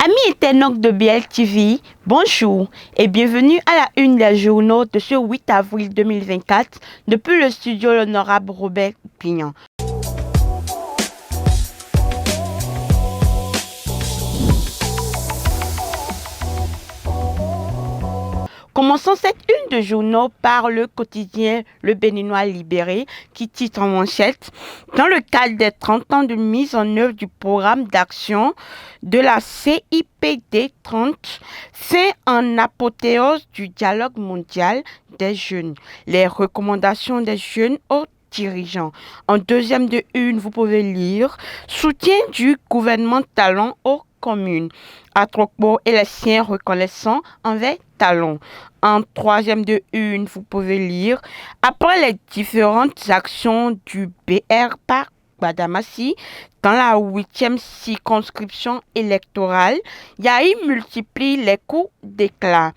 Amis internautes de BLTV, bonjour et bienvenue à la une des journaux de ce 8 avril 2024 depuis le studio l'honorable Robert Pignon. Commençons cette une de journaux par le quotidien Le Béninois Libéré qui titre en manchette « Dans le cadre des 30 ans de mise en œuvre du programme d'action de la CIPD 30, fin en apothéose du dialogue mondial des jeunes, les recommandations des jeunes aux dirigeants. » En deuxième de une, vous pouvez lire « Soutien du gouvernement Talon aux communes. Atrokbo et les siens reconnaissants envers Talon. » En troisième de une, vous pouvez lire « Après les différentes actions du BR par Badamassi dans la 8e circonscription électorale, Yahi multiplie les coups d'éclat. »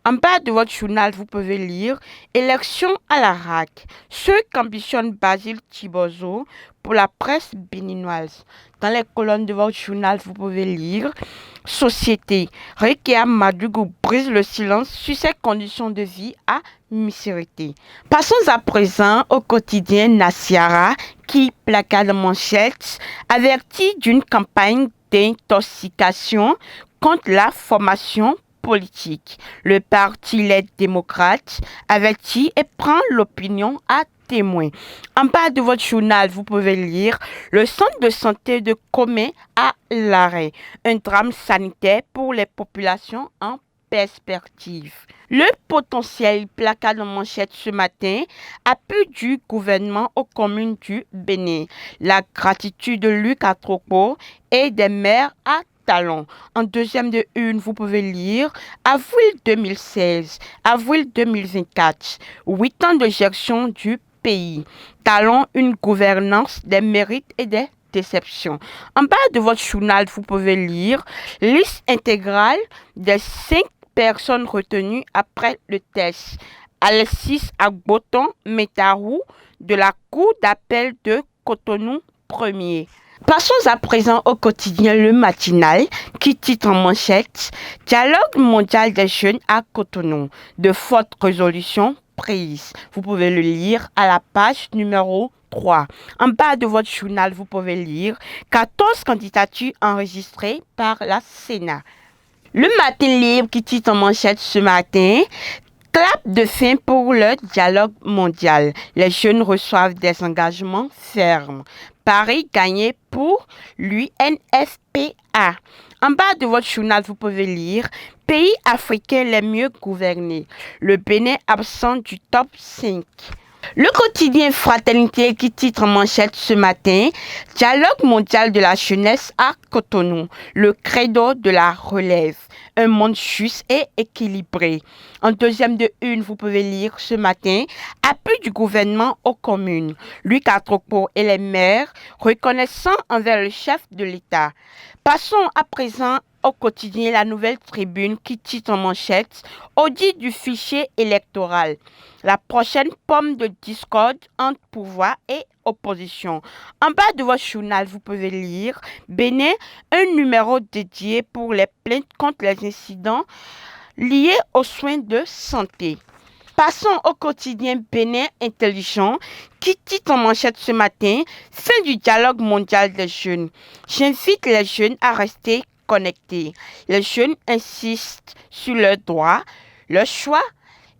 En bas de votre journal, vous pouvez lire « Élection à la RAC, ce qu'ambitionne Basile Thibodeau pour la presse béninoise. » Dans les colonnes de votre journal, vous pouvez lire « Société, Rekia Madougou brise le silence sur ses conditions de vie à Misérité. » Passons à présent au quotidien Nasiara qui, placard de manchette, avertit d'une campagne d'intoxication contre la formation politique. Le parti Les Démocrates avertit et prend l'opinion à témoin. En bas de votre journal, vous pouvez lire « Le centre de santé de Comé à l'arrêt. Un drame sanitaire pour les populations en perspective. » Le potentiel placard de manchette ce matin, appui du gouvernement aux communes du Bénin. La gratitude de Luc Atrokbo et des maires à Talon. En deuxième de une, vous pouvez lire « Avril 2016, avril 2024, 8 ans de gestion du pays. Talon, une gouvernance des mérites et des déceptions. » En bas de votre journal, vous pouvez lire « Liste intégrale des 5 personnes retenues après le test. Alexis Agboton Métarou de la Cour d'appel de Cotonou 1er. » Passons à présent au quotidien Le Matinal qui titre en manchette « Dialogue mondial des jeunes à Cotonou, de fortes résolutions prises ». Vous pouvez le lire à la page numéro 3. En bas de votre journal, vous pouvez lire « 14 candidatures enregistrées par la Sénat ». Le Matin Libre qui titre en manchette ce matin « Clap de fin pour le dialogue mondial. Les jeunes reçoivent des engagements fermes. Paris gagné pour l'UNFPA. » En bas de votre journal, vous pouvez lire « Pays africains les mieux gouvernés. Le Bénin absent du top 5. » Le quotidien Fraternité qui titre en manchette ce matin « Dialogue mondial de la jeunesse à Cotonou, le credo de la relève, un monde juste et équilibré. » En deuxième de une, vous pouvez lire ce matin « Appui du gouvernement aux communes, Luc Atrokbo et les maires reconnaissant envers le chef de l'État. » Passons à présent au quotidien La Nouvelle Tribune qui titre en manchette « Audit du fichier électoral. La prochaine pomme de discorde entre pouvoir et opposition. » En bas de votre journal, vous pouvez lire « Bénin, un numéro dédié pour les plaintes contre les incidents liés aux soins de santé. » Passons au quotidien Bénin Intelligent qui titre en manchette ce matin « Fin du dialogue mondial des jeunes. J'invite les jeunes à rester connectés. Les jeunes insistent sur leurs droits, leurs choix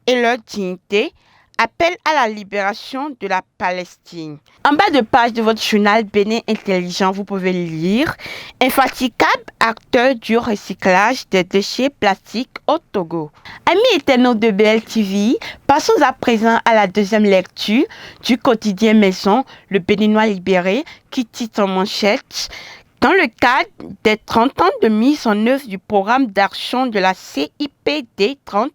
et leur dignité. Appel à la libération de la Palestine. » En bas de page de votre journal Bénin Intelligent, vous pouvez lire « Infatigable acteur du recyclage des déchets plastiques au Togo. » Amis internautes de BLTV, passons à présent à la deuxième lecture du quotidien Maison, Le Béninois Libéré, qui titre en manchette « Dans le cadre des 30 ans de mise en œuvre du programme d'action de la CIPD 30,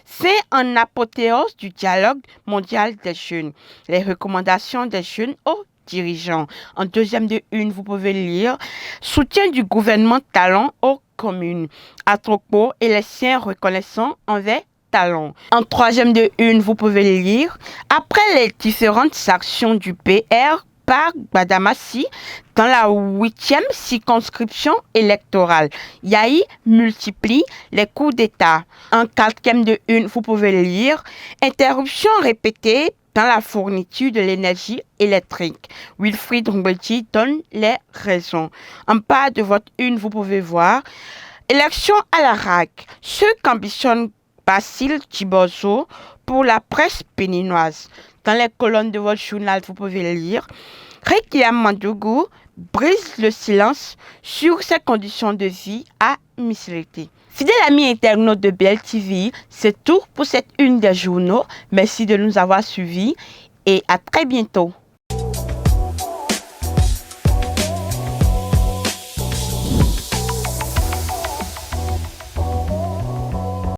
fin en apothéose du dialogue mondial des jeunes, les recommandations des jeunes aux dirigeants. » En deuxième de une, vous pouvez lire « Soutien du gouvernement Talon aux communes. Atrokbo et les siens reconnaissants envers Talon. » En troisième de une, vous pouvez lire « Après les différentes actions du PR par Gbadamassi dans la 8e circonscription électorale. Yahi multiplie les coups d'État. En 4e de une, vous pouvez lire interruption répétée dans la fourniture de l'énergie électrique. Wilfried Rumbelti donne les raisons. En bas de votre une, vous pouvez voir élection à la RAC. Ce qu'ambitionne Basile Tibozo pour la presse béninoise. Dans les colonnes de votre journal, vous pouvez lire Rekia Mandougou brise le silence sur ses conditions de vie à Missilité. Fidèles amis internautes de BLTV, c'est tout pour cette une des journaux. Merci de nous avoir suivis et à très bientôt.